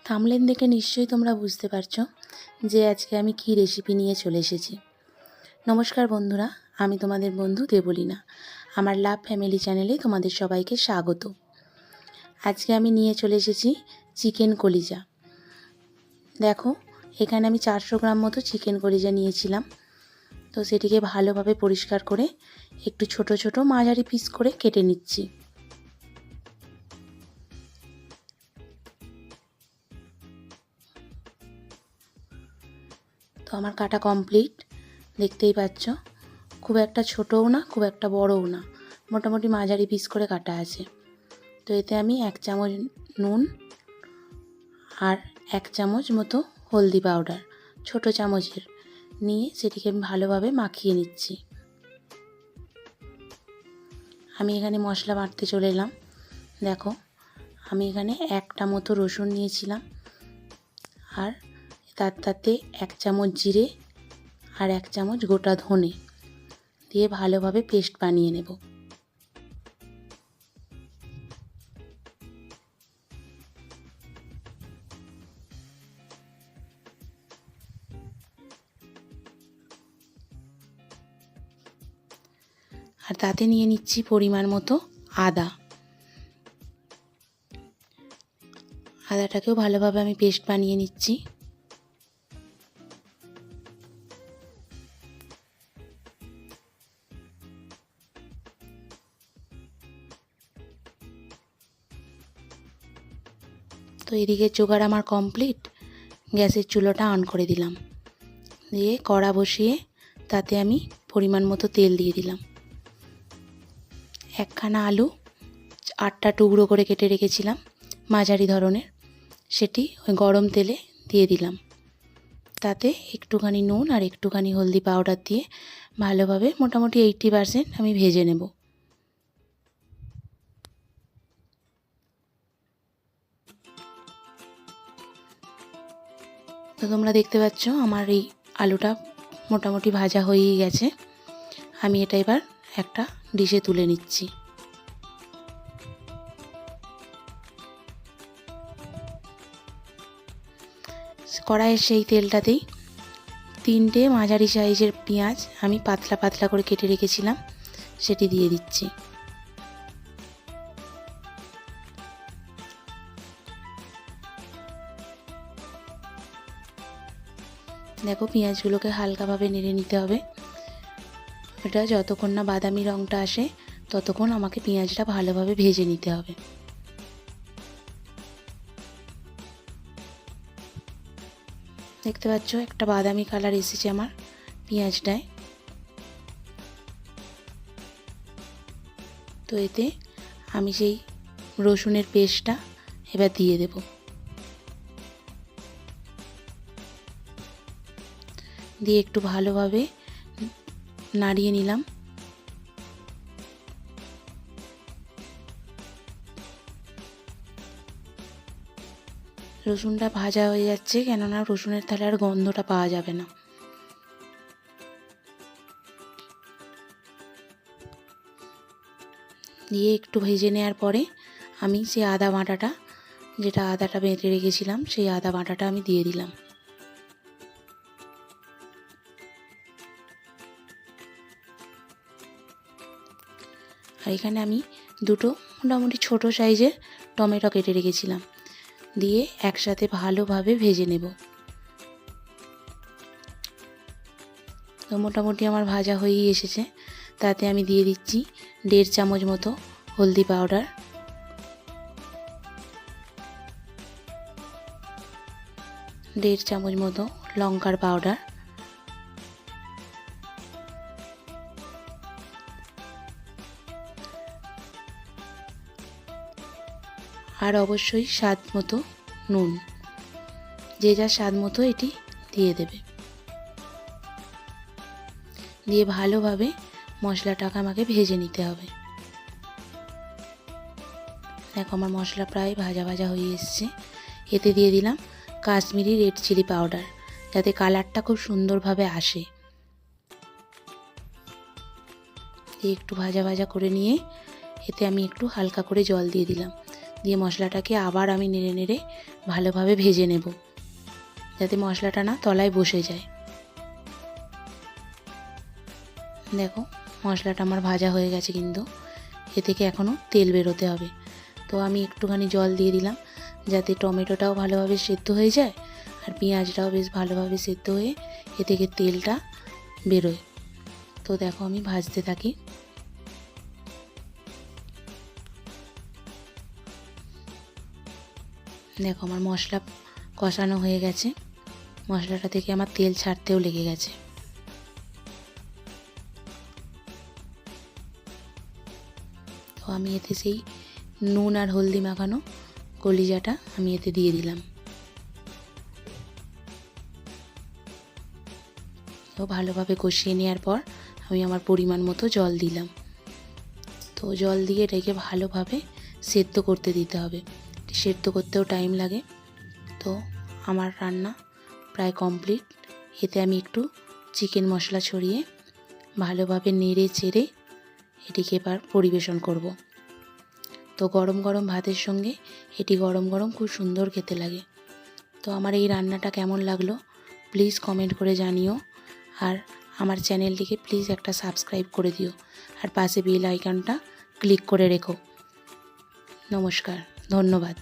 Thumbnail দেখে নিশ্চয়ই তোমরা বুঝতে পারছো যে আজকে আমি কী রেসিপি নিয়ে চলে এসেছি। নমস্কার বন্ধুরা, আমি তোমাদের বন্ধু দেবলীনা। আমার লাভ ফ্যামিলি চ্যানেলে তোমাদের সবাইকে স্বাগত। আজকে আমি নিয়ে চলে এসেছি চিকেন কলিজা। দেখো, এখানে আমি 400 গ্রাম মতো চিকেন কলিজা নিয়েছিলাম। তো সেটিকে ভালোভাবে পরিষ্কার করে একটু ছোট ছোট মাঝারি পিস করে কেটে নিচ্ছি। তো আমার কাটা কমপ্লিট, দেখতেই পাচ্ছ। খুব একটা ছোটও না, খুব একটা বড়ও না, মোটামুটি মাঝারি পিস করে কাটা আছে। তো এতে আমি 1 চামচ নুন আর 1 চামচ মতো হলদি পাউডার, ছোট চামচের, নিয়ে সেটিকে আমি ভালোভাবে মাখিয়ে নিচ্ছি। আমি এখানে মশলা বাটতে চলে এলাম। দেখো, আমি এখানে 1টা মতো রসুন নিয়েছিলাম, আর তাতে 1 চামচ জিরে আর 1 চামচ গোটা ধনে দিয়ে ভালোভাবে পেস্ট বানিয়ে নেব। আর তাতে নিয়ে নিচ্ছি পরিমাণ মতো আদাটাকেও ভালোভাবে আমি পেস্ট বানিয়ে নিচ্ছি। তো এদিকে জোগাড় আমার কমপ্লিট। গ্যাসের চুলোটা অন করে দিলাম, দিয়ে কড়া বসিয়ে তাতে আমি পরিমাণ মতো তেল দিয়ে দিলাম। 1খানা আলু 8টা টুকরো করে কেটে রেখেছিলাম মাঝারি ধরনের, সেটি ওই গরম তেলে দিয়ে দিলাম। তাতে একটুখানি নুন আর একটুখানি হলদি পাউডার দিয়ে ভালোভাবে মোটামুটি 80% আমি ভেজে নেব। তো তোমরা দেখতে পাচ্ছ আমার এই আলুটা মোটামুটি ভাজা হয়েই গেছে। আমি এটা এবার একটা ডিশে তুলে নিচ্ছি। কড়াইয়ের সেই তেলটাতেই 3টে মাঝারি সাইজের পেঁয়াজ আমি পাতলা পাতলা করে কেটে রেখেছিলাম, সেটি দিয়ে দিচ্ছি। দেখো, পেঁয়াজগুলোকে হালকাভাবে নেড়ে নিতে হবে। এটা যতক্ষণ না বাদামি রঙটা আসে ততক্ষণ আমাকে পেঁয়াজটা ভালোভাবে ভেজে নিতে হবে। দেখতে পাচ্ছ একটা বাদামি কালার এসেছে আমার পেঁয়াজটায়। তো এতে আমি সেই রসুনের পেস্টটা এবার দিয়ে দেব। দিয়ে একটু ভালোভাবে নাড়িয়ে নিলাম। রসুনটা ভাজা হয়ে যাচ্ছে, কেননা রসুনের তাহলে আর গন্ধটা পাওয়া যাবে না। দিয়ে একটু ভেজে নেওয়ার পরে আমি সেই আদা বাটাটা, যেটা আদাটা বেটে রেখেছিলাম, সেই আদা বাটাটা আমি দিয়ে দিলাম। আর এখানে আমি 2টো মোটামুটি ছোট সাইজের টমেটো কেটে রেখেছিলাম, দিয়ে একসাথে ভালোভাবে ভেজে নেব। তো মোটামুটি আমার ভাজা হয়েই এসেছে। তাতে আমি দিয়ে দিচ্ছি 1.5 চামচ মতো হলদি পাউডার, 1.5 চামচ মতো লঙ্কার পাউডার, আর অবশ্যই স্বাদ মতো নুন। যে যার স্বাদ মতো এটি দিয়ে দেবে। দিয়ে ভালোভাবে মশলাটাকে আমাকে ভেজে নিতে হবে। দেখো, আমার মশলা প্রায় ভাজা ভাজা হয়ে এসছে। এতে দিয়ে দিলাম কাশ্মীরি রেড চিলি পাউডার, যাতে কালারটা খুব সুন্দরভাবে আসে। দিয়ে একটু ভাজা ভাজা করে নিয়ে এতে আমি একটু হালকা করে জল দিয়ে দিলাম, দিয়ে মশলাটাকে আবার আমি নেড়ে নেড়ে ভালোভাবে ভেজে নেব, যাতে মশলাটা না তলায় বসে যায়। দেখো মশলাটা আমার ভাজা হয়ে গেছে, কিন্তু এ থেকে এখনও তেল বেরোতে হবে। তো আমি একটুখানি জল দিয়ে দিলাম, যাতে টমেটোটাও ভালোভাবে সেদ্ধ হয়ে যায় আর পেঁয়াজটাও বেশ ভালোভাবে সেদ্ধ হয়ে এ থেকে তেলটা বেরোয়। তো দেখো আমি ভাজতে থাকি। দেখো আমার মশলা কষানো হয়ে গেছে, মশলাটা থেকে আমার তেল ছাড়তেও লেগে গেছে। তো আমি এতে সেই নুন আর হলদি মাখানো কলিজাটা আমি এতে দিয়ে দিলাম। তো ভালোভাবে কষিয়ে নেওয়ার পর আমি আমার পরিমাণ মতো জল দিলাম। তো জল দিয়ে এটাকে ভালোভাবে সেদ্ধ করতে দিতে হবে, সেদ্ধ করতেও টাইম লাগে। তো আমার রান্না প্রায় কমপ্লিট। এতে আমি একটু চিকেন মশলা ছড়িয়ে ভালোভাবে নেড়ে চেড়ে এটিকে এবার পরিবেশন করব। তো গরম গরম ভাতের সঙ্গে এটি গরম গরম খুব সুন্দর খেতে লাগে। তো আমার এই রান্নাটা কেমন লাগলো প্লিজ কমেন্ট করে জানিও, আর আমার চ্যানেলটিকে প্লিজ একটা সাবস্ক্রাইব করে দিও, আর পাশে বেল আইকনটা ক্লিক করে রেখো। নমস্কার, ধন্যবাদ।